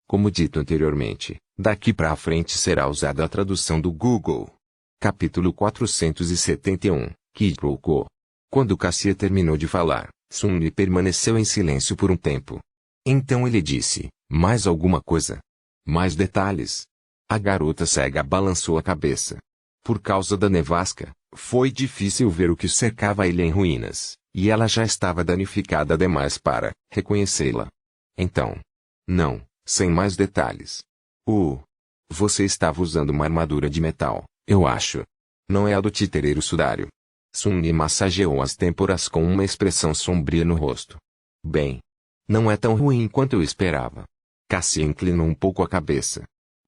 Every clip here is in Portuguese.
Como dito anteriormente, daqui para frente será usada a tradução do Google. Capítulo 471, Quiproquo. Quando Cassie terminou de falar, Sun-Li permaneceu em silêncio por um tempo. Então ele disse, mais alguma coisa? Mais detalhes? A garota cega balançou a cabeça. Por causa da nevasca, foi difícil ver o que cercava a ilha em ruínas, e ela já estava danificada demais para reconhecê-la. Então. Não, sem mais detalhes. Você estava usando uma armadura de metal, eu acho. Não é a do titereiro sudário. Sun-Li massageou as têmporas com uma expressão sombria no rosto. Bem. Não é tão ruim quanto eu esperava. Cassie inclinou um pouco a cabeça.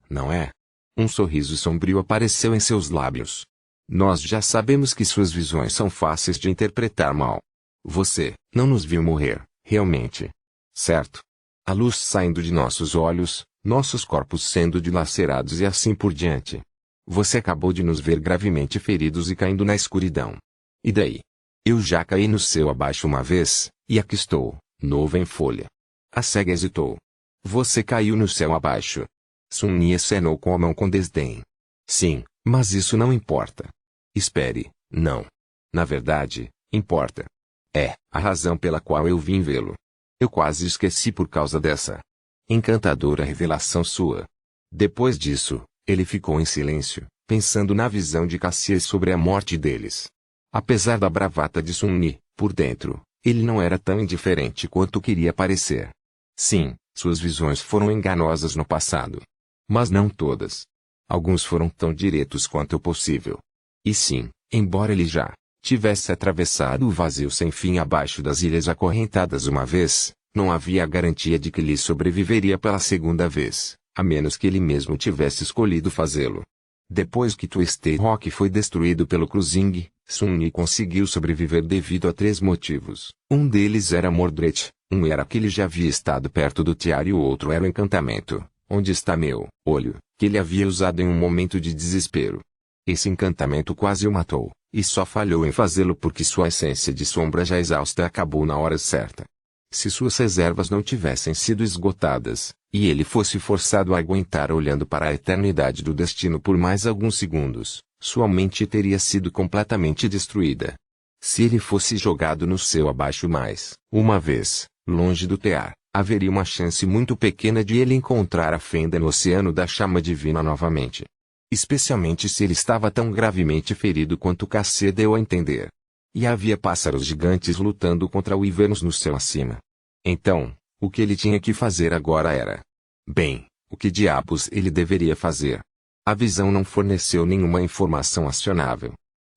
Não é? Um sorriso sombrio apareceu em seus lábios. Nós já sabemos que suas visões são fáceis de interpretar mal. Você não nos viu morrer, realmente. Certo? A luz saindo de nossos olhos, nossos corpos sendo dilacerados e assim por diante. Você acabou de nos ver gravemente feridos e caindo na escuridão. E daí? Eu já caí no céu abaixo uma vez, e aqui estou, novo em folha. A cega hesitou. Você caiu no céu abaixo. Sun-Li acenou com a mão com desdém. Sim, mas isso não importa. Espere, não. Na verdade, importa. É a razão pela qual eu vim vê-lo. Eu quase esqueci por causa dessa encantadora revelação sua. Depois disso, ele ficou em silêncio, pensando na visão de Cassie sobre a morte deles. Apesar da bravata de Sun-Li, por dentro, ele não era tão indiferente quanto queria parecer. Sim, suas visões foram enganosas no passado. Mas não todas. Alguns foram tão diretos quanto possível. E sim, embora ele já tivesse atravessado o vazio sem fim abaixo das ilhas acorrentadas uma vez, não havia garantia de que lhe sobreviveria pela segunda vez, a menos que ele mesmo tivesse escolhido fazê-lo. Depois que Twisted Rock foi destruído pelo Cruising, Sun-Li conseguiu sobreviver devido a 3 motivos. Um deles era Mordred, um era que ele já havia estado perto do Tiara e o outro era o encantamento, onde está meu olho, que ele havia usado em um momento de desespero. Esse encantamento quase o matou, e só falhou em fazê-lo porque sua essência de sombra já exausta acabou na hora certa. Se suas reservas não tivessem sido esgotadas, e ele fosse forçado a aguentar olhando para a eternidade do destino por mais alguns segundos, sua mente teria sido completamente destruída. Se ele fosse jogado no céu abaixo mais uma vez, longe do Tear, haveria uma chance muito pequena de ele encontrar a fenda no oceano da chama divina novamente. Especialmente se ele estava tão gravemente ferido quanto Cassie deu a entender. E havia pássaros gigantes lutando contra Wyverns no céu acima. Então, o que ele tinha que fazer agora era... Bem, o que diabos ele deveria fazer? A visão não forneceu nenhuma informação acionável.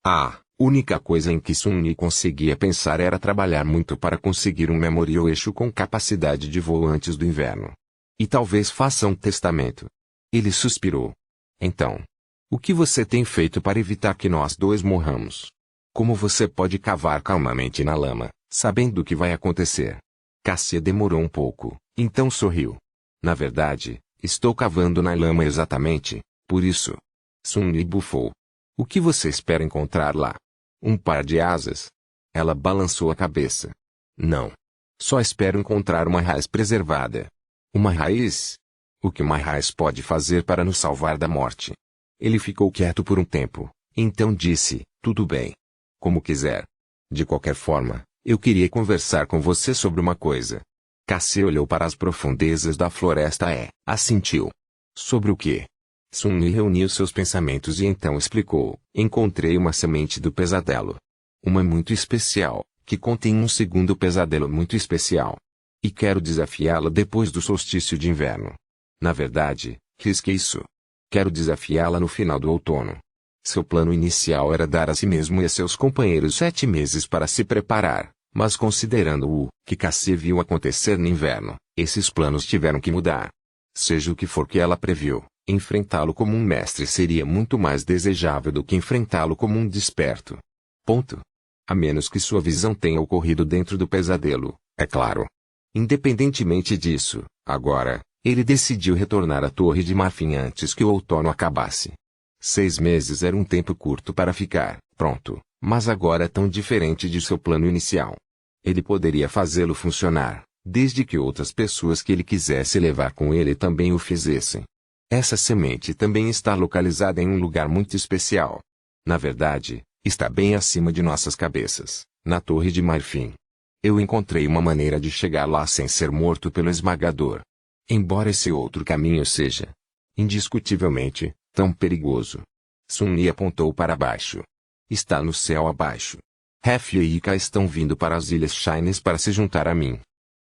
A única coisa em que Sun-Li conseguia pensar era trabalhar muito para conseguir um Memorial Eixo com capacidade de voo antes do inverno. E talvez faça um testamento. Ele suspirou. Então, o que você tem feito para evitar que nós dois morramos? Como você pode cavar calmamente na lama, sabendo o que vai acontecer? Cassie demorou um pouco, então sorriu. Na verdade, estou cavando na lama exatamente, por isso. Sun-Li bufou. O que você espera encontrar lá? Um par de asas? Ela balançou a cabeça. Não. Só espero encontrar uma raiz preservada. Uma raiz? O que uma raiz pode fazer para nos salvar da morte? Ele ficou quieto por um tempo, então disse, tudo bem. Como quiser. De qualquer forma, eu queria conversar com você sobre uma coisa. Cassie olhou para as profundezas da floresta e assentiu. Sobre o quê? Sun-Li reuniu seus pensamentos e então explicou. Encontrei uma semente do pesadelo. Uma muito especial, que contém um segundo pesadelo muito especial. E quero desafiá-la depois do solstício de inverno. Na verdade, risque isso. Quero desafiá-la no final do outono. Seu plano inicial era dar a si mesmo e a seus companheiros 7 meses para se preparar, mas considerando o que Cassie viu acontecer no inverno, esses planos tiveram que mudar. Seja o que for que ela previu, enfrentá-lo como um mestre seria muito mais desejável do que enfrentá-lo como um desperto. Ponto. A menos que sua visão tenha ocorrido dentro do pesadelo, é claro. Independentemente disso, agora, ele decidiu retornar à Torre de Marfim antes que o outono acabasse. 6 meses era um tempo curto para ficar pronto, mas agora é tão diferente de seu plano inicial. Ele poderia fazê-lo funcionar, desde que outras pessoas que ele quisesse levar com ele também o fizessem. Essa semente também está localizada em um lugar muito especial. Na verdade, está bem acima de nossas cabeças, na Torre de Marfim. Eu encontrei uma maneira de chegar lá sem ser morto pelo esmagador. Embora esse outro caminho seja, indiscutivelmente, tão perigoso. Sun-Yi apontou para baixo. Está no céu abaixo. Hef e Ika estão vindo para as Ilhas Shines para se juntar a mim.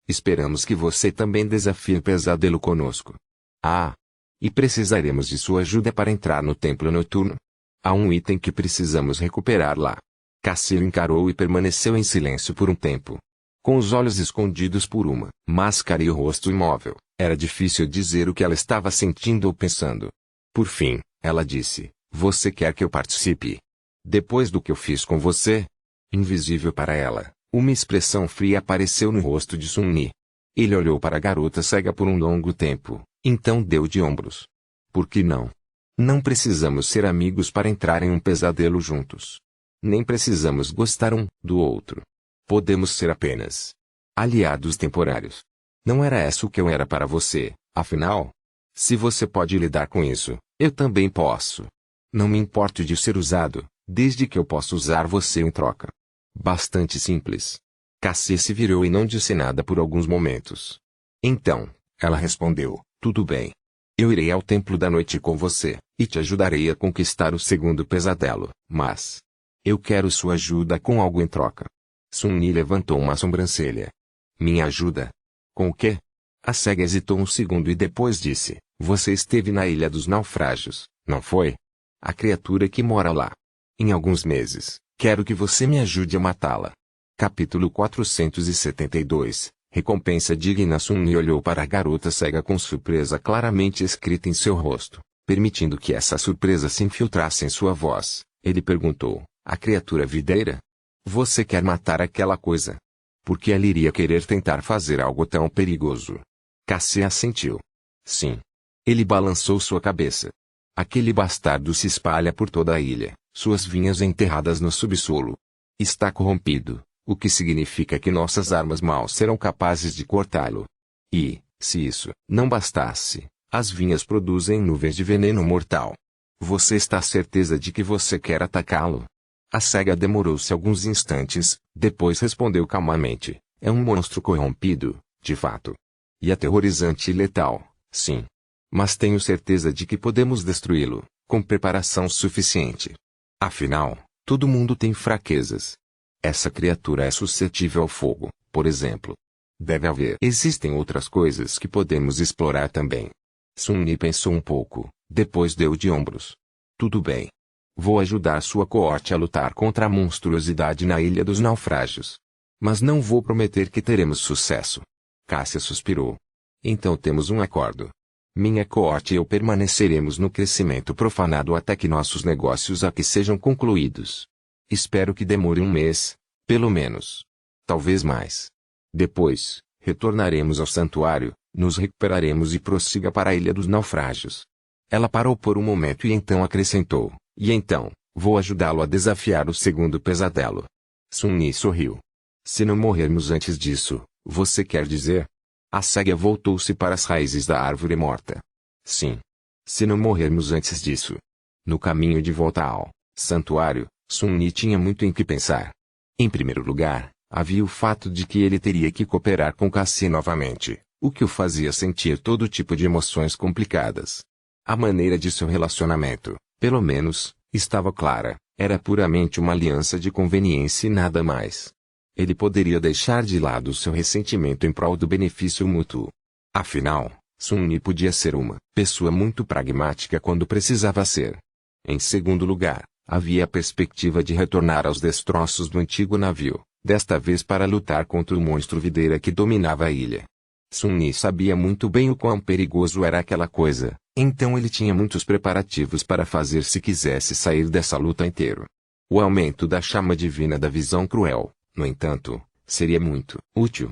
Esperamos que você também desafie o pesadelo conosco. Ah! E precisaremos de sua ajuda para entrar no templo noturno. Há um item que precisamos recuperar lá. Cassie encarou e permaneceu em silêncio por um tempo. Com os olhos escondidos por uma máscara e o rosto imóvel, era difícil dizer o que ela estava sentindo ou pensando. Por fim, ela disse, você quer que eu participe? Depois do que eu fiz com você? Invisível para ela, uma expressão fria apareceu no rosto de Sun-Yi. Ele olhou para a garota cega por um longo tempo, então deu de ombros. Por que não? Não precisamos ser amigos para entrar em um pesadelo juntos. Nem precisamos gostar um do outro. Podemos ser apenas aliados temporários. Não era isso que eu era para você, afinal. Se você pode lidar com isso, eu também posso. Não me importo de ser usado, desde que eu possa usar você em troca. Bastante simples. Cassie se virou e não disse nada por alguns momentos. Então, ela respondeu, tudo bem. Eu irei ao Templo da Noite com você, e te ajudarei a conquistar o segundo pesadelo, mas eu quero sua ajuda com algo em troca. Sun-Yi levantou uma sobrancelha. Minha ajuda? Com o quê? A cega hesitou um segundo e depois disse, você esteve na Ilha dos Naufrágios, não foi? A criatura que mora lá. Em alguns meses, quero que você me ajude a matá-la. Capítulo 472. Recompensa digna. Sun-Yi olhou para a garota cega com surpresa claramente escrita em seu rosto, permitindo que essa surpresa se infiltrasse em sua voz. Ele perguntou, a criatura videira? Você quer matar aquela coisa? Por que ela iria querer tentar fazer algo tão perigoso? Cassie assentiu. Sim. Ele balançou sua cabeça. Aquele bastardo se espalha por toda a ilha, suas vinhas enterradas no subsolo. Está corrompido, o que significa que nossas armas mal serão capazes de cortá-lo. E, se isso não bastasse, as vinhas produzem nuvens de veneno mortal. Você está certeza de que você quer atacá-lo? A cega demorou-se alguns instantes, depois respondeu calmamente, é um monstro corrompido, de fato. E aterrorizante e letal, sim. Mas tenho certeza de que podemos destruí-lo, com preparação suficiente. Afinal, todo mundo tem fraquezas. Essa criatura é suscetível ao fogo, por exemplo. Deve haver. Existem outras coisas que podemos explorar também. Sun-Yi pensou um pouco, depois deu de ombros. Tudo bem. Vou ajudar sua coorte a lutar contra a monstruosidade na Ilha dos Naufrágios. Mas não vou prometer que teremos sucesso. Cassie suspirou. Então temos um acordo. Minha coorte e eu permaneceremos no crescimento profanado até que nossos negócios aqui sejam concluídos. Espero que demore um mês, pelo menos. Talvez mais. Depois, retornaremos ao santuário, nos recuperaremos e prossiga para a Ilha dos Naufrágios. Ela parou por um momento e então acrescentou, e então, vou ajudá-lo a desafiar o segundo pesadelo. Sun-Yi sorriu. Se não morrermos antes disso, você quer dizer? A cega voltou-se para as raízes da árvore morta. Sim. Se não morrermos antes disso. No caminho de volta ao santuário, Sun-Yi tinha muito em que pensar. Em primeiro lugar, havia o fato de que ele teria que cooperar com Cassie novamente, o que o fazia sentir todo tipo de emoções complicadas. A maneira de seu relacionamento, pelo menos, estava clara, era puramente uma aliança de conveniência e nada mais. Ele poderia deixar de lado seu ressentimento em prol do benefício mútuo. Afinal, Sun-Yi podia ser uma pessoa muito pragmática quando precisava ser. Em segundo lugar, havia a perspectiva de retornar aos destroços do antigo navio, desta vez para lutar contra o monstro videira que dominava a ilha. Sun-Yi sabia muito bem o quão perigoso era aquela coisa, então ele tinha muitos preparativos para fazer se quisesse sair dessa luta inteiro. O aumento da chama divina da visão cruel, no entanto, seria muito útil.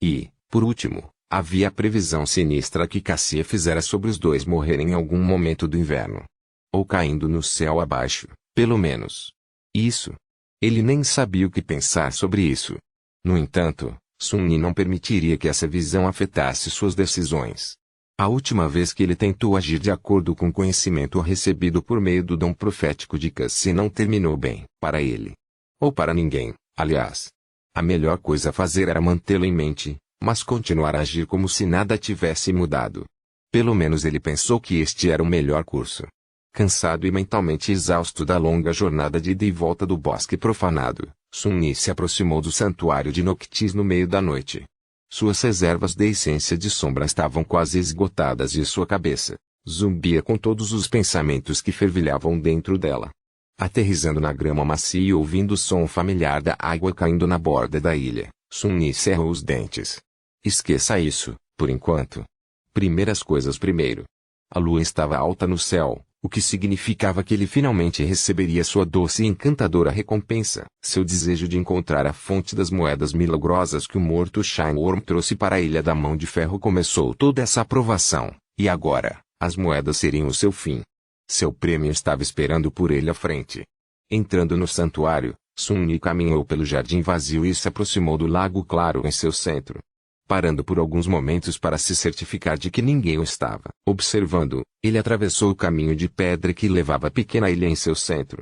E, por último, havia a previsão sinistra que Cassie fizera sobre os dois morrerem em algum momento do inverno. Ou caindo no céu abaixo, pelo menos. Isso. Ele nem sabia o que pensar sobre isso. No entanto, Sun-Ni não permitiria que essa visão afetasse suas decisões. A última vez que ele tentou agir de acordo com o conhecimento recebido por meio do dom profético de Cassie não terminou bem para ele. Ou para ninguém, aliás. A melhor coisa a fazer era mantê-lo em mente, mas continuar a agir como se nada tivesse mudado. Pelo menos ele pensou que este era o melhor curso. Cansado e mentalmente exausto da longa jornada de ida e volta do bosque profanado, Sun-Ni se aproximou do santuário de Noctis no meio da noite. Suas reservas de essência de sombra estavam quase esgotadas e sua cabeça zumbia com todos os pensamentos que fervilhavam dentro dela. Aterrissando na grama macia e ouvindo o som familiar da água caindo na borda da ilha, Sun-Ni cerrou os dentes. Esqueça isso, por enquanto. Primeiras coisas primeiro. A lua estava alta no céu, o que significava que ele finalmente receberia sua doce e encantadora recompensa. Seu desejo de encontrar a fonte das moedas milagrosas que o morto Shine Worm trouxe para a Ilha da Mão de Ferro começou toda essa aprovação, e agora, as moedas seriam o seu fim. Seu prêmio estava esperando por ele à frente. Entrando no santuário, Sun-Ni caminhou pelo jardim vazio e se aproximou do lago claro em seu centro. Parando por alguns momentos para se certificar de que ninguém o estava observando, ele atravessou o caminho de pedra que levava à pequena ilha em seu centro.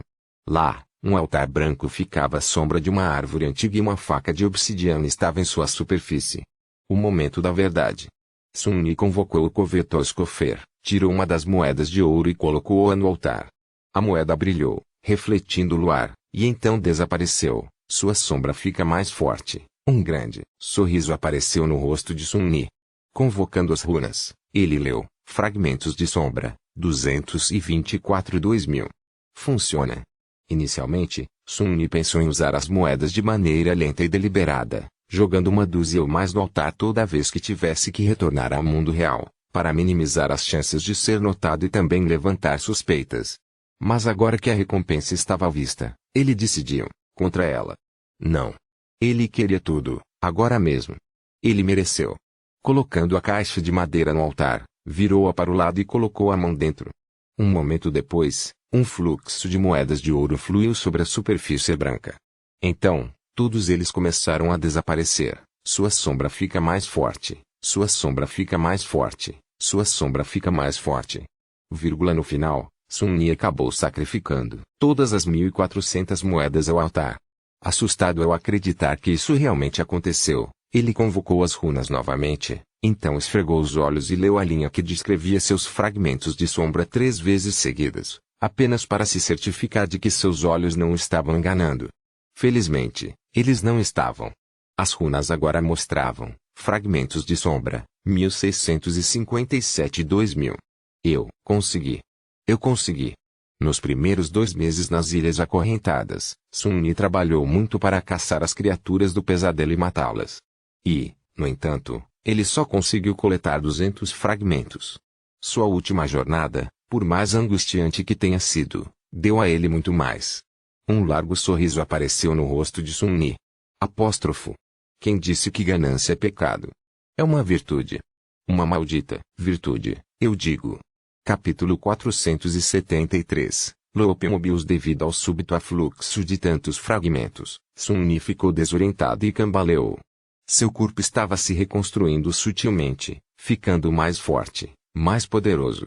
Lá, um altar branco ficava à sombra de uma árvore antiga e uma faca de obsidiana estava em sua superfície. O momento da verdade. Sun-Ni convocou o Coveto Escofer, tirou uma das moedas de ouro e colocou-a no altar. A moeda brilhou, refletindo o luar, e então desapareceu. Sua sombra fica mais forte. Um grande sorriso apareceu no rosto de Sun-Ni. Convocando as runas, ele leu: Fragmentos de sombra, 224-2000. Funciona. Inicialmente, Sun-Ni pensou em usar as moedas de maneira lenta e deliberada, jogando uma dúzia ou mais no altar toda vez que tivesse que retornar ao mundo real, para minimizar as chances de ser notado e também levantar suspeitas. Mas agora que a recompensa estava à vista, ele decidiu contra ela. Não. Ele queria tudo, agora mesmo. Ele mereceu. Colocando a caixa de madeira no altar, virou-a para o lado e colocou a mão dentro. Um momento depois, um fluxo de moedas de ouro fluiu sobre a superfície branca. Então, todos eles começaram a desaparecer. Sua sombra fica mais forte, sua sombra fica mais forte, sua sombra fica mais forte. No final, Sun-Ni acabou sacrificando todas as 1.400 moedas ao altar. Assustado ao acreditar que isso realmente aconteceu, ele convocou as runas novamente, então esfregou os olhos e leu a linha que descrevia seus fragmentos de sombra 3 vezes seguidas, apenas para se certificar de que seus olhos não estavam enganando. Felizmente, eles não estavam. As runas agora mostravam fragmentos de sombra, 1657-2000. Eu consegui. Eu consegui. Nos primeiros 2 meses nas Ilhas Acorrentadas, Sun-Ni trabalhou muito para caçar as criaturas do pesadelo e matá-las. E, no entanto, ele só conseguiu coletar 200 fragmentos. Sua última jornada, por mais angustiante que tenha sido, deu a ele muito mais. Um largo sorriso apareceu no rosto de Sun-Ni. Apóstrofo. Quem disse que ganância é pecado? É uma virtude. Uma maldita virtude, eu digo. Capítulo 473. Lopemobius. Devido ao súbito afluxo de tantos fragmentos, Sun-Ni ficou desorientado e cambaleou. Seu corpo estava se reconstruindo sutilmente, ficando mais forte, mais poderoso.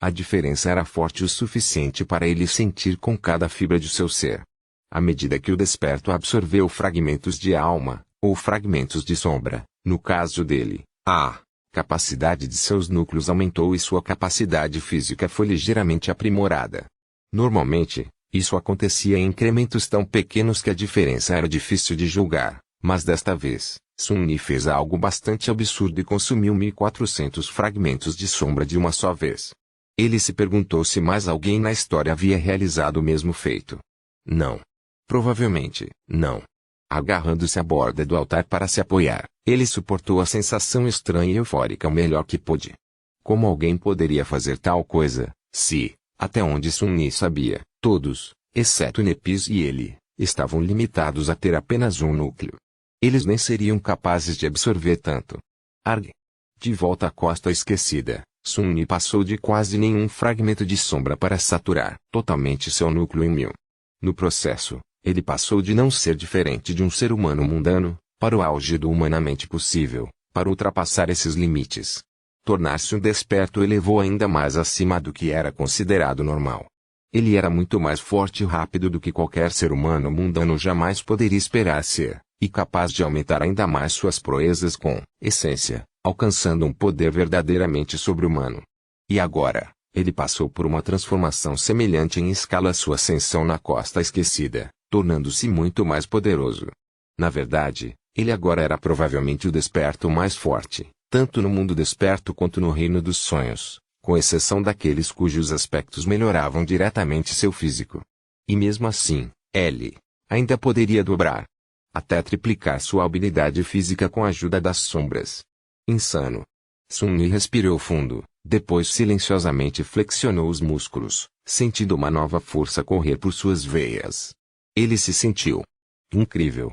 A diferença era forte o suficiente para ele sentir com cada fibra de seu ser. À medida que o desperto absorveu fragmentos de alma, ou fragmentos de sombra, no caso dele, a capacidade de seus núcleos aumentou e sua capacidade física foi ligeiramente aprimorada. Normalmente, isso acontecia em incrementos tão pequenos que a diferença era difícil de julgar, mas desta vez, Sun-Ni fez algo bastante absurdo e consumiu 1.400 fragmentos de sombra de uma só vez. Ele se perguntou se mais alguém na história havia realizado o mesmo feito. Não. Provavelmente, não. Agarrando-se à borda do altar para se apoiar, ele suportou a sensação estranha e eufórica o melhor que pôde. Como alguém poderia fazer tal coisa, se, até onde Sun-Ni sabia, todos, exceto Nepis e ele, estavam limitados a ter apenas um núcleo? Eles nem seriam capazes de absorver tanto. Arg. De volta à costa esquecida, Sun-Ni passou de quase nenhum fragmento de sombra para saturar totalmente seu núcleo em 1000. No processo, ele passou de não ser diferente de um ser humano mundano, para o auge do humanamente possível, para ultrapassar esses limites. Tornar-se um desperto elevou ainda mais acima do que era considerado normal. Ele era muito mais forte e rápido do que qualquer ser humano mundano jamais poderia esperar ser, e capaz de aumentar ainda mais suas proezas com essência, alcançando um poder verdadeiramente sobre-humano. E agora, ele passou por uma transformação semelhante em escala à sua ascensão na Costa Esquecida, tornando-se muito mais poderoso. Na verdade, ele agora era provavelmente o desperto mais forte, tanto no mundo desperto quanto no reino dos sonhos, com exceção daqueles cujos aspectos melhoravam diretamente seu físico. E mesmo assim, ele ainda poderia dobrar, até triplicar sua habilidade física com a ajuda das sombras. Insano. Sun Yi respirou fundo, depois silenciosamente flexionou os músculos, sentindo uma nova força correr por suas veias. Ele se sentiu incrível.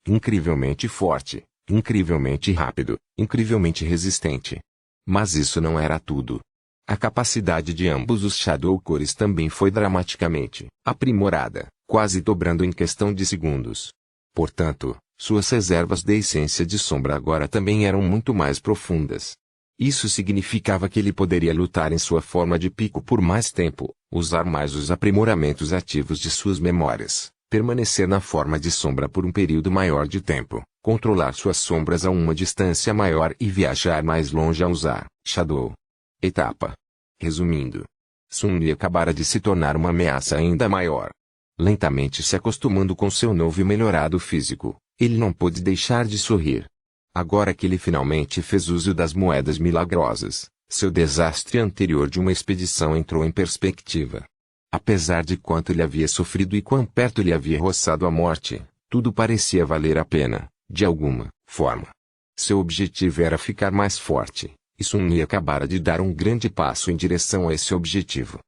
Incrivelmente forte, incrivelmente rápido, incrivelmente resistente. Mas isso não era tudo. A capacidade de ambos os Shadow Cores também foi dramaticamente aprimorada, quase dobrando em questão de segundos. Portanto, suas reservas de essência de sombra agora também eram muito mais profundas. Isso significava que ele poderia lutar em sua forma de pico por mais tempo, usar mais os aprimoramentos ativos de suas memórias, permanecer na forma de sombra por um período maior de tempo, controlar suas sombras a uma distância maior e viajar mais longe a usar Shadow. Etapa. Resumindo, Sun Yi acabara de se tornar uma ameaça ainda maior. Lentamente se acostumando com seu novo e melhorado físico, ele não pôde deixar de sorrir. Agora que ele finalmente fez uso das moedas milagrosas, seu desastre anterior de uma expedição entrou em perspectiva. Apesar de quanto ele havia sofrido e quão perto ele havia roçado a morte, tudo parecia valer a pena, de alguma forma. Seu objetivo era ficar mais forte, e Sun Yi acabara de dar um grande passo em direção a esse objetivo.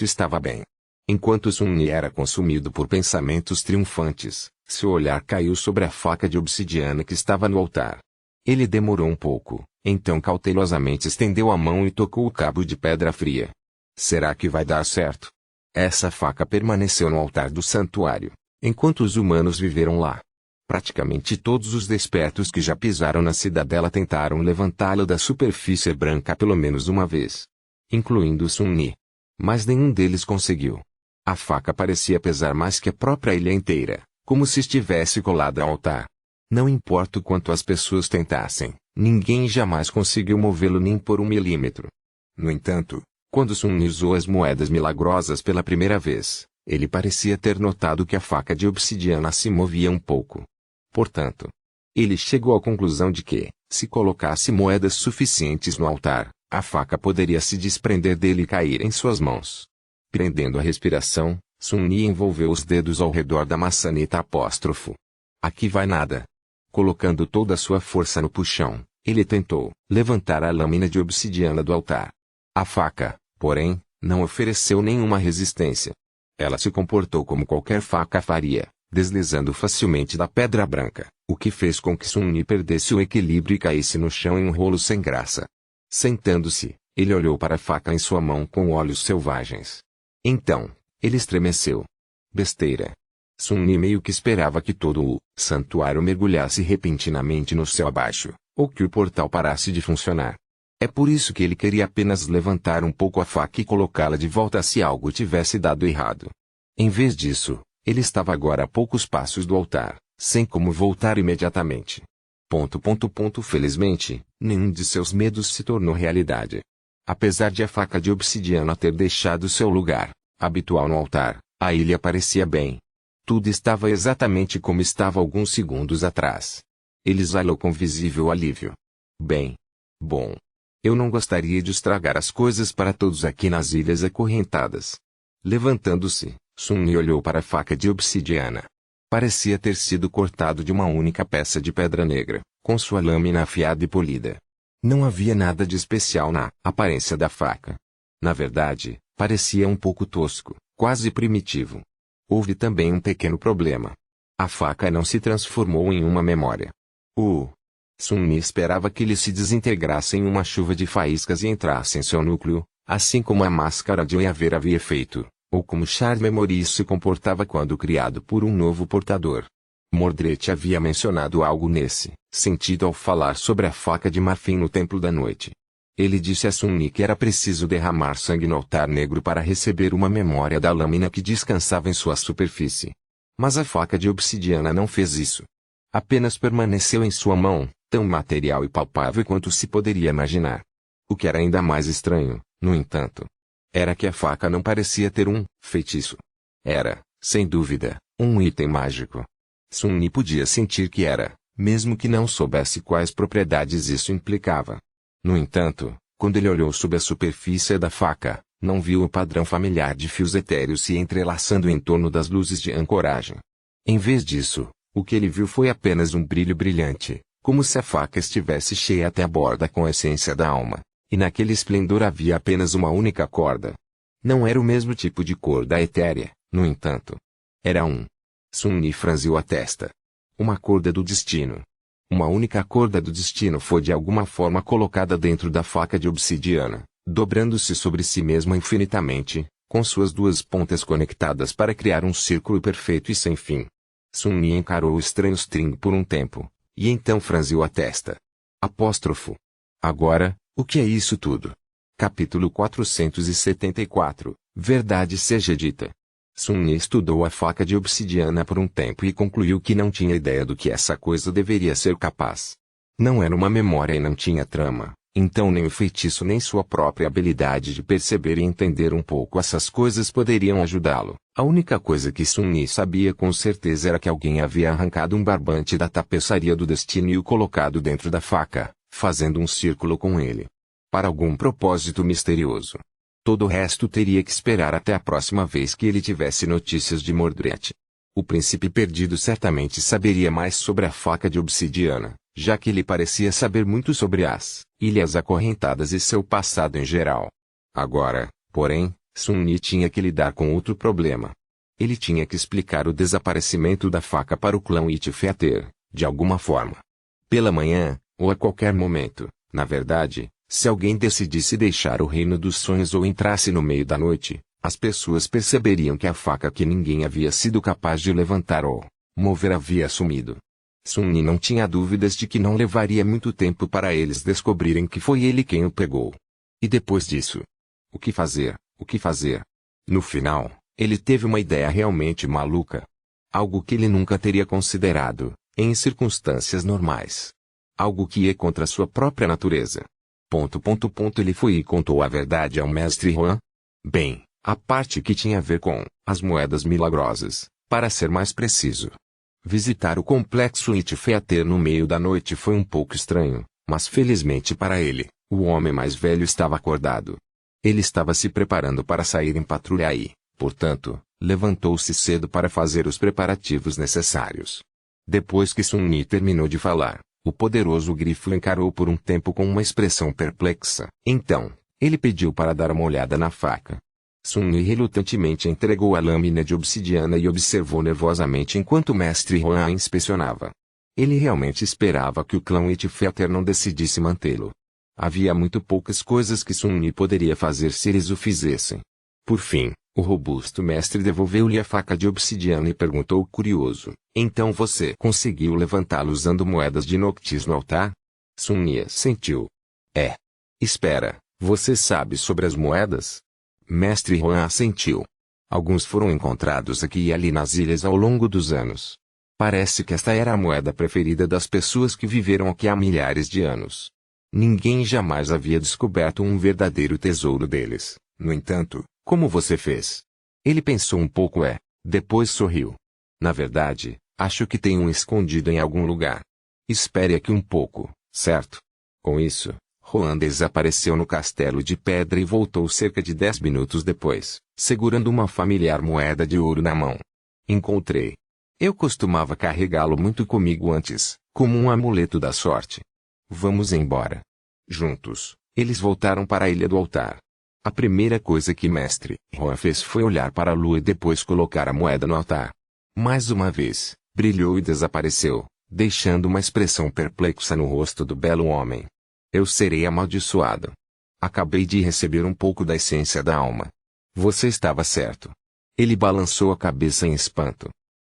Estava bem. Enquanto Sun Yi era consumido por pensamentos triunfantes, seu olhar caiu sobre a faca de obsidiana que estava no altar. Ele demorou um pouco, então cautelosamente estendeu a mão e tocou o cabo de pedra fria. Será que vai dar certo? Essa faca permaneceu no altar do santuário, enquanto os humanos viveram lá. Praticamente todos os despertos que já pisaram na cidadela tentaram levantá-la da superfície branca pelo menos uma vez, incluindo Sun Yi. Mas nenhum deles conseguiu. A faca parecia pesar mais que a própria ilha inteira, como se estivesse colada ao altar. Não importa o quanto as pessoas tentassem, ninguém jamais conseguiu movê-lo nem por 1 milímetro. No entanto, quando Sun Yi usou as moedas milagrosas pela primeira vez, ele parecia ter notado que a faca de obsidiana se movia um pouco. Portanto, ele chegou à conclusão de que, se colocasse moedas suficientes no altar, a faca poderia se desprender dele e cair em suas mãos. Prendendo a respiração, Sun Yi envolveu os dedos ao redor da maçaneta apóstrofo. Aqui vai nada. Colocando toda a sua força no puxão, ele tentou levantar a lâmina de obsidiana do altar. A faca, porém, não ofereceu nenhuma resistência. Ela se comportou como qualquer faca faria, deslizando facilmente da pedra branca, o que fez com que Sun Yi perdesse o equilíbrio e caísse no chão em um rolo sem graça. Sentando-se, ele olhou para a faca em sua mão com olhos selvagens. Então, ele estremeceu. Besteira. Sun Yi meio que esperava que todo o santuário mergulhasse repentinamente no céu abaixo, ou que o portal parasse de funcionar. É por isso que ele queria apenas levantar um pouco a faca e colocá-la de volta se algo tivesse dado errado. Em vez disso, ele estava agora a poucos passos do altar, sem como voltar imediatamente. Felizmente, nenhum de seus medos se tornou realidade. Apesar de a faca de obsidiana ter deixado seu lugar habitual no altar, a ilha parecia bem. Tudo estava exatamente como estava alguns segundos atrás. Ele exalou com visível alívio. Bem. Bom. Eu não gostaria de estragar as coisas para todos aqui nas ilhas acorrentadas. Levantando-se, Sun Yi olhou para a faca de obsidiana. Parecia ter sido cortado de uma única peça de pedra negra, com sua lâmina afiada e polida. Não havia nada de especial na aparência da faca. Na verdade, parecia um pouco tosco, quase primitivo. Houve também um pequeno problema. A faca não se transformou em uma memória. Sun Yi esperava que ele se desintegrasse em uma chuva de faíscas e entrasse em seu núcleo, assim como a máscara de Yaver havia feito, ou como Char Memory se comportava quando criado por um novo portador. Mordred havia mencionado algo nesse sentido ao falar sobre a faca de marfim no Templo da Noite. Ele disse a Sun-Yi que era preciso derramar sangue no altar negro para receber uma memória da lâmina que descansava em sua superfície. Mas a faca de obsidiana não fez isso. Apenas permaneceu em sua mão, tão material e palpável quanto se poderia imaginar. O que era ainda mais estranho, no entanto, era que a faca não parecia ter um feitiço. Era, sem dúvida, um item mágico. Sun-Yi podia sentir que era, mesmo que não soubesse quais propriedades isso implicava. No entanto, quando ele olhou sob a superfície da faca, não viu o padrão familiar de fios etéreos se entrelaçando em torno das luzes de ancoragem. Em vez disso, o que ele viu foi apenas um brilho brilhante, como se a faca estivesse cheia até a borda com a essência da alma, e naquele esplendor havia apenas uma única corda. Não era o mesmo tipo de corda etérea, no entanto. Era Sun-Yi franziu a testa. Uma corda do destino. Uma única corda do destino foi de alguma forma colocada dentro da faca de obsidiana, dobrando-se sobre si mesma infinitamente, com suas duas pontas conectadas para criar um círculo perfeito e sem fim. Sun-Yi encarou o estranho string por um tempo, e então franziu a testa. Apóstrofo. Agora, o que é isso tudo? Capítulo 474, Verdade seja dita. Sun-Yi estudou a faca de obsidiana por um tempo e concluiu que não tinha ideia do que essa coisa deveria ser capaz. Não era uma memória e não tinha trama, então nem o feitiço nem sua própria habilidade de perceber e entender um pouco essas coisas poderiam ajudá-lo. A única coisa que Sun-Yi sabia com certeza era que alguém havia arrancado um barbante da tapeçaria do destino e o colocado dentro da faca, fazendo um círculo com ele. Para algum propósito misterioso. Todo o resto teria que esperar até a próxima vez que ele tivesse notícias de Mordred. O príncipe perdido certamente saberia mais sobre a faca de obsidiana, já que ele parecia saber muito sobre as ilhas acorrentadas e seu passado em geral. Agora, porém, Sun-Yi tinha que lidar com outro problema. Ele tinha que explicar o desaparecimento da faca para o clã Itfeater, de alguma forma. Pela manhã, ou a qualquer momento, na verdade. Se alguém decidisse deixar o reino dos sonhos ou entrasse no meio da noite, as pessoas perceberiam que a faca que ninguém havia sido capaz de levantar ou mover havia sumido. Sun-Yi não tinha dúvidas de que não levaria muito tempo para eles descobrirem que foi ele quem o pegou. E depois disso? O que fazer? O que fazer? No final, ele teve uma ideia realmente maluca. Algo que ele nunca teria considerado, em circunstâncias normais. Algo que ia contra sua própria natureza. Ele foi e contou a verdade ao mestre Juan. Bem, a parte que tinha a ver com as moedas milagrosas, para ser mais preciso. Visitar o complexo Itfeater no meio da noite foi um pouco estranho, mas felizmente para ele, o homem mais velho estava acordado. Ele estava se preparando para sair em patrulha e, portanto, levantou-se cedo para fazer os preparativos necessários. Depois que Sun-Yi terminou de falar, o poderoso grifo o encarou por um tempo com uma expressão perplexa. Então, ele pediu para dar uma olhada na faca. Sun-Yi relutantemente entregou a lâmina de obsidiana e observou nervosamente enquanto o mestre Juan a inspecionava. Ele realmente esperava que o clã Itfeater não decidisse mantê-lo. Havia muito poucas coisas que Sun-Yi poderia fazer se eles o fizessem. Por fim, o robusto mestre devolveu-lhe a faca de obsidiana e perguntou curioso: então você conseguiu levantá-lo usando moedas de Noctis no altar? Sun-Yi assentiu. É. Espera, você sabe sobre as moedas? Mestre Juan assentiu. Alguns foram encontrados aqui e ali nas ilhas ao longo dos anos. Parece que esta era a moeda preferida das pessoas que viveram aqui há milhares de anos. Ninguém jamais havia descoberto um verdadeiro tesouro deles. No entanto, como você fez? Ele pensou um pouco depois sorriu. Na verdade, acho que tem um escondido em algum lugar. Espere aqui um pouco, certo? Com isso, Juan desapareceu no castelo de pedra e voltou cerca de 10 minutos depois, segurando uma familiar moeda de ouro na mão. Encontrei. Eu costumava carregá-lo muito comigo antes, como um amuleto da sorte. Vamos embora. Juntos, eles voltaram para a ilha do altar. A primeira coisa que mestre Juan fez foi olhar para a lua e depois colocar a moeda no altar. Mais uma vez, brilhou e desapareceu, deixando uma expressão perplexa no rosto do belo homem. Eu serei amaldiçoado. Acabei de receber um pouco da essência da alma. Você estava certo. Ele balançou a cabeça em espanto.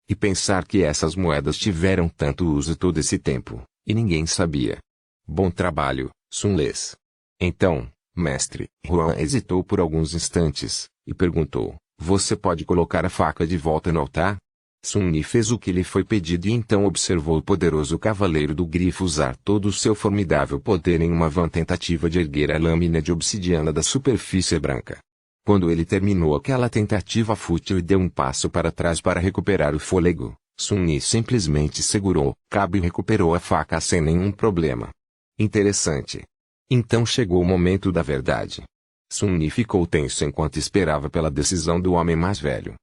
E pensar que essas moedas tiveram tanto uso todo esse tempo, e ninguém sabia. Bom trabalho, Sunles. Então, mestre, Juan hesitou por alguns instantes, e perguntou, você pode colocar a faca de volta no altar? Sun-Ni fez o que lhe foi pedido e então observou o poderoso cavaleiro do grifo usar todo o seu formidável poder em uma vã tentativa de erguer a lâmina de obsidiana da superfície branca. Quando ele terminou aquela tentativa fútil e deu um passo para trás para recuperar o fôlego, Sun-Ni simplesmente segurou o cabo e recuperou a faca sem nenhum problema. Interessante. Então chegou o momento da verdade. Sun-Ni ficou tenso enquanto esperava pela decisão do homem mais velho.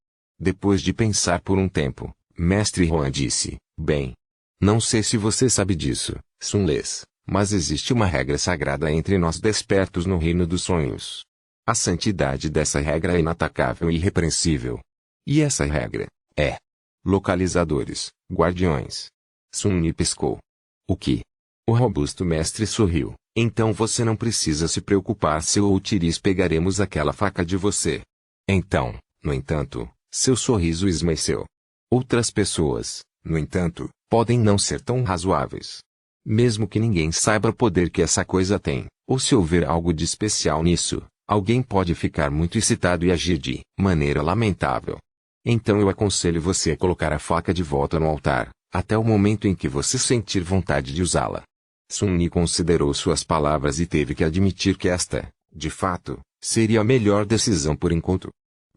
Depois de pensar por um tempo, Mestre Juan disse, bem. Não sei se você sabe disso, Sunles, mas existe uma regra sagrada entre nós despertos no reino dos sonhos. A santidade dessa regra é inatacável e irrepreensível. E essa regra é localizadores, guardiões. Sun-Ni piscou. O que? O robusto mestre sorriu. Então você não precisa se preocupar se eu ou Tiris pegaremos aquela faca de você. Então, no entanto, seu sorriso esmaeceu. Outras pessoas, no entanto, podem não ser tão razoáveis. Mesmo que ninguém saiba o poder que essa coisa tem, ou se houver algo de especial nisso, alguém pode ficar muito excitado e agir de maneira lamentável. Então eu aconselho você a colocar a faca de volta no altar, até o momento em que você sentir vontade de usá-la. Sun-Ni considerou suas palavras e teve que admitir que esta, de fato, seria a melhor decisão por enquanto.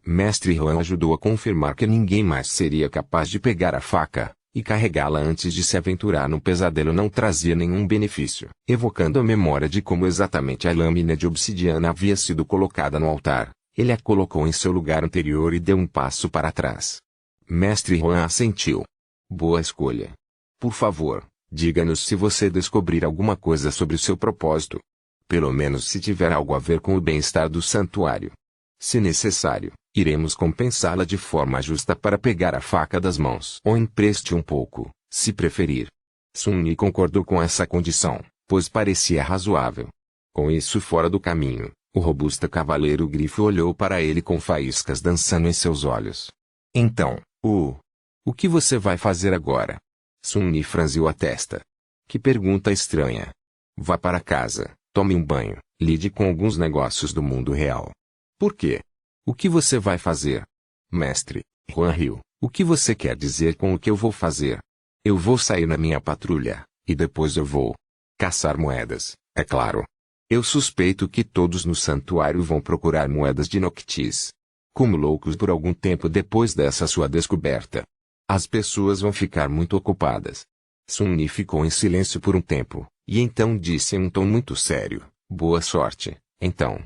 Mestre Juan ajudou a confirmar que ninguém mais seria capaz de pegar a faca, e carregá-la antes de se aventurar no pesadelo não trazia nenhum benefício. Evocando a memória de como exatamente a lâmina de obsidiana havia sido colocada no altar, ele a colocou em seu lugar anterior e deu um passo para trás. Mestre Juan assentiu. Boa escolha. Por favor, diga-nos se você descobrir alguma coisa sobre o seu propósito. Pelo menos se tiver algo a ver com o bem-estar do santuário. Se necessário, iremos compensá-la de forma justa para pegar a faca das mãos. Ou empreste um pouco, se preferir. Sun-Ni concordou com essa condição, pois parecia razoável. Com isso fora do caminho, o robusto cavaleiro grifo olhou para ele com faíscas dançando em seus olhos. Então, o que você vai fazer agora? Sun-Ni franziu a testa. Que pergunta estranha. Vá para casa, tome um banho, lide com alguns negócios do mundo real. Por quê? O que você vai fazer? Mestre, Juan riu. O que você quer dizer com o que eu vou fazer? Eu vou sair na minha patrulha, e depois eu vou caçar moedas, é claro. Eu suspeito que todos no santuário vão procurar moedas de Noctis. Como loucos por algum tempo depois dessa sua descoberta. As pessoas vão ficar muito ocupadas. Sun-Ni ficou em silêncio por um tempo, e então disse em um tom muito sério, boa sorte, então.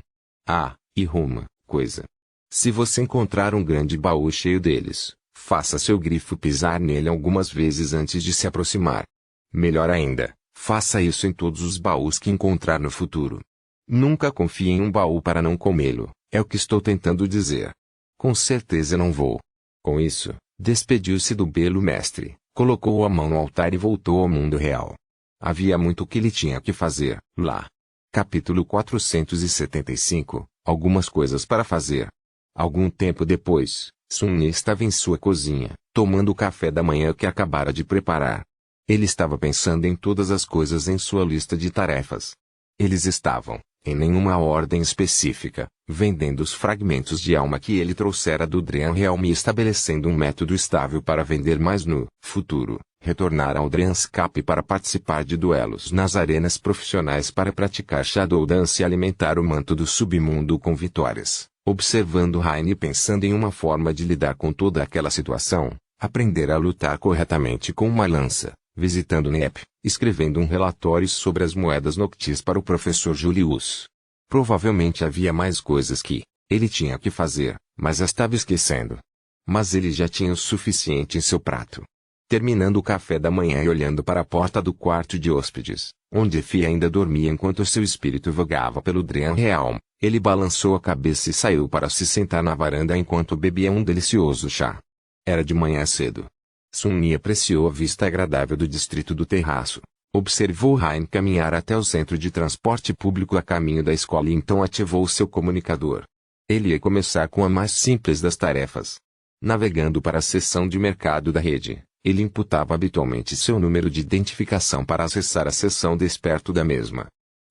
E uma coisa. Se você encontrar um grande baú cheio deles, faça seu grifo pisar nele algumas vezes antes de se aproximar. Melhor ainda, faça isso em todos os baús que encontrar no futuro. Nunca confie em um baú para não comê-lo, é o que estou tentando dizer. Com certeza não vou. Com isso, despediu-se do belo mestre, colocou a mão no altar e voltou ao mundo real. Havia muito que ele tinha que fazer, lá. Capítulo 475, Algumas coisas para fazer. Algum tempo depois, Sun-Ni estava em sua cozinha, tomando o café da manhã que acabara de preparar. Ele estava pensando em todas as coisas em sua lista de tarefas. Eles estavam, em nenhuma ordem específica, vendendo os fragmentos de alma que ele trouxera do Dream Realm e estabelecendo um método estável para vender mais no futuro, retornar ao Dreamscape para participar de duelos nas arenas profissionais para praticar Shadow Dance e alimentar o manto do submundo com vitórias, observando Raine pensando em uma forma de lidar com toda aquela situação, aprender a lutar corretamente com uma lança, visitando Nep, escrevendo um relatório sobre as moedas Noctis para o professor Julius. Provavelmente havia mais coisas que ele tinha que fazer, mas estava esquecendo. Mas ele já tinha o suficiente em seu prato. Terminando o café da manhã e olhando para a porta do quarto de hóspedes, onde Fia ainda dormia enquanto seu espírito vagava pelo Dream Realm, ele balançou a cabeça e saiu para se sentar na varanda enquanto bebia um delicioso chá. Era de manhã cedo. Sun-Ni apreciou a vista agradável do distrito do terraço. Observou Rain caminhar até o centro de transporte público a caminho da escola e então ativou seu comunicador. Ele ia começar com a mais simples das tarefas. Navegando para a seção de mercado da rede, ele imputava habitualmente seu número de identificação para acessar a seção desperto da mesma.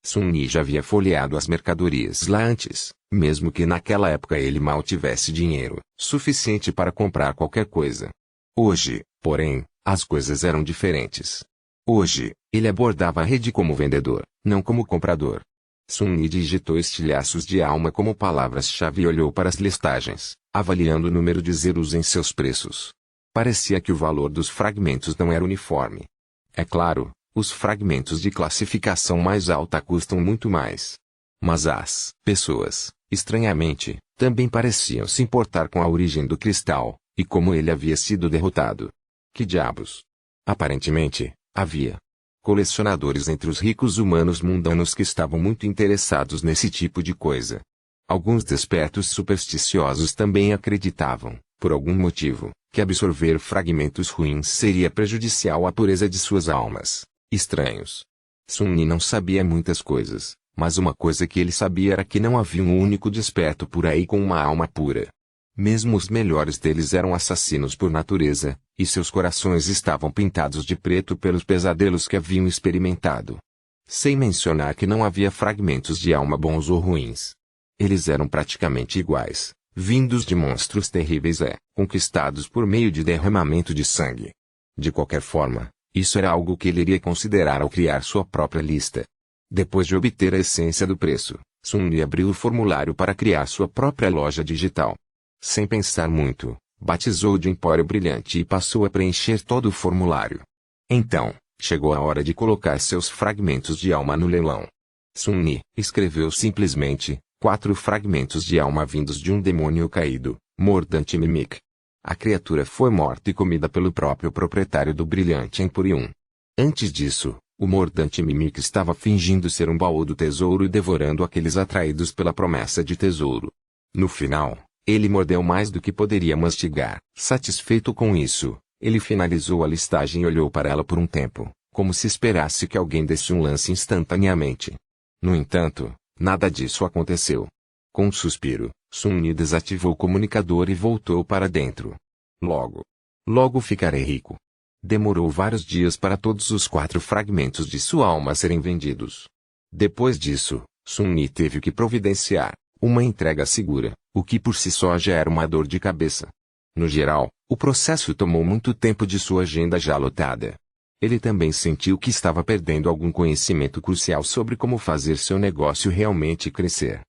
Sun-Yi já havia folheado as mercadorias lá antes, mesmo que naquela época ele mal tivesse dinheiro suficiente para comprar qualquer coisa. Hoje, porém, as coisas eram diferentes. Hoje, ele abordava a rede como vendedor, não como comprador. Sun-Yi digitou estilhaços de alma como palavras-chave e olhou para as listagens, avaliando o número de zeros em seus preços. Parecia que o valor dos fragmentos não era uniforme. É claro, os fragmentos de classificação mais alta custam muito mais. Mas as pessoas, estranhamente, também pareciam se importar com a origem do cristal, e como ele havia sido derrotado. Que diabos? Aparentemente, havia colecionadores entre os ricos humanos mundanos que estavam muito interessados nesse tipo de coisa. Alguns despertos supersticiosos também acreditavam, por algum motivo, que absorver fragmentos ruins seria prejudicial à pureza de suas almas. Estranhos. Sun-Yi não sabia muitas coisas, mas uma coisa que ele sabia era que não havia um único desperto por aí com uma alma pura. Mesmo os melhores deles eram assassinos por natureza, e seus corações estavam pintados de preto pelos pesadelos que haviam experimentado. Sem mencionar que não havia fragmentos de alma bons ou ruins. Eles eram praticamente iguais, vindos de monstros terríveis conquistados por meio de derramamento de sangue. De qualquer forma, isso era algo que ele iria considerar ao criar sua própria lista. Depois de obter a essência do preço, Sun-Yi abriu o formulário para criar sua própria loja digital. Sem pensar muito, batizou de Empório Brilhante e passou a preencher todo o formulário. Então, chegou a hora de colocar seus fragmentos de alma no leilão. Sun-Yi escreveu simplesmente, 4 fragmentos de alma vindos de um demônio caído, Mordant Mimic. A criatura foi morta e comida pelo próprio proprietário do Brilhante Emporium. Antes disso, o Mordant Mimic estava fingindo ser um baú do tesouro e devorando aqueles atraídos pela promessa de tesouro. No final, ele mordeu mais do que poderia mastigar. Satisfeito com isso, ele finalizou a listagem e olhou para ela por um tempo, como se esperasse que alguém desse um lance instantaneamente. No entanto, nada disso aconteceu. Com um suspiro, Sun-Yi desativou o comunicador e voltou para dentro. Logo ficarei rico. Demorou vários dias para todos os 4 fragmentos de sua alma serem vendidos. Depois disso, Sun-Yi teve que providenciar uma entrega segura, o que por si só já era uma dor de cabeça. No geral, o processo tomou muito tempo de sua agenda já lotada. Ele também sentiu que estava perdendo algum conhecimento crucial sobre como fazer seu negócio realmente crescer.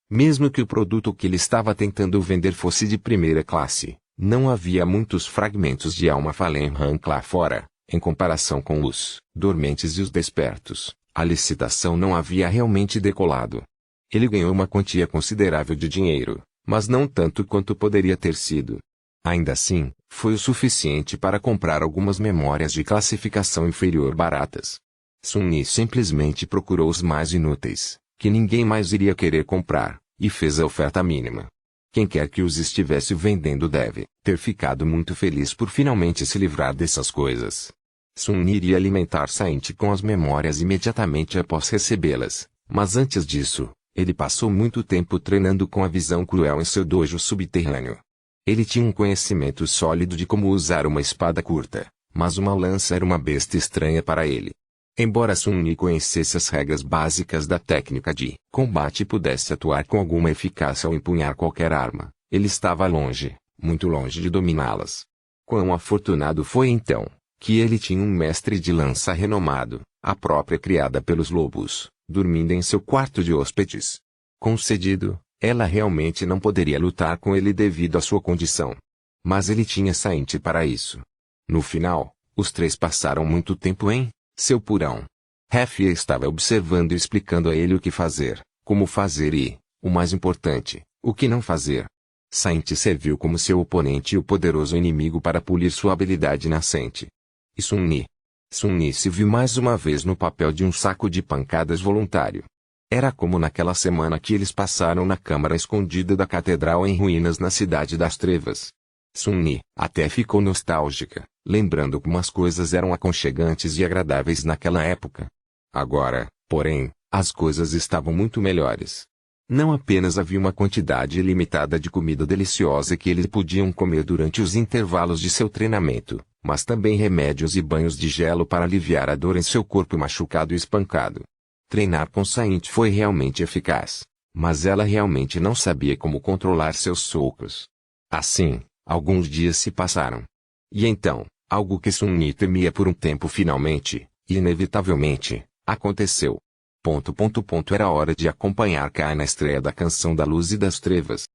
Mesmo que o produto que ele estava tentando vender fosse de primeira classe, não havia muitos fragmentos de alma Fallen-Rank lá fora, em comparação com os dormentes e os despertos. A licitação não havia realmente decolado. Ele ganhou uma quantia considerável de dinheiro, mas não tanto quanto poderia ter sido. Ainda assim, foi o suficiente para comprar algumas memórias de classificação inferior baratas. Sun-Yi simplesmente procurou os mais inúteis, que ninguém mais iria querer comprar, e fez a oferta mínima. Quem quer que os estivesse vendendo deve ter ficado muito feliz por finalmente se livrar dessas coisas. Sun-Yi iria alimentar Saint com as memórias imediatamente após recebê-las, mas antes disso, ele passou muito tempo treinando com a visão cruel em seu dojo subterrâneo. Ele tinha um conhecimento sólido de como usar uma espada curta, mas uma lança era uma besta estranha para ele. Embora Sun-Yi conhecesse as regras básicas da técnica de combate e pudesse atuar com alguma eficácia ao empunhar qualquer arma, ele estava longe, muito longe de dominá-las. Quão afortunado foi então, que ele tinha um mestre de lança renomado, a própria criada pelos lobos, dormindo em seu quarto de hóspedes. Concedido, ela realmente não poderia lutar com ele devido à sua condição. Mas ele tinha Saint para isso. No final, os 3 passaram muito tempo em seu porão. Hefia estava observando e explicando a ele o que fazer, como fazer e, o mais importante, o que não fazer. Saint serviu como seu oponente e o poderoso inimigo para polir sua habilidade nascente. E Sun-Yi se viu mais uma vez no papel de um saco de pancadas voluntário. Era como naquela semana que eles passaram na câmara escondida da catedral em ruínas na Cidade das Trevas. Sun-Yi até ficou nostálgica, lembrando como as coisas eram aconchegantes e agradáveis naquela época. Agora, porém, as coisas estavam muito melhores. Não apenas havia uma quantidade ilimitada de comida deliciosa que eles podiam comer durante os intervalos de seu treinamento, mas também remédios e banhos de gelo para aliviar a dor em seu corpo machucado e espancado. Treinar com Saint foi realmente eficaz, mas ela realmente não sabia como controlar seus socos. Assim, alguns dias se passaram. E então, algo que Sun-Yi temia por um tempo finalmente, inevitavelmente, aconteceu. Era hora de acompanhar Kai na estreia da Canção da Luz e das Trevas.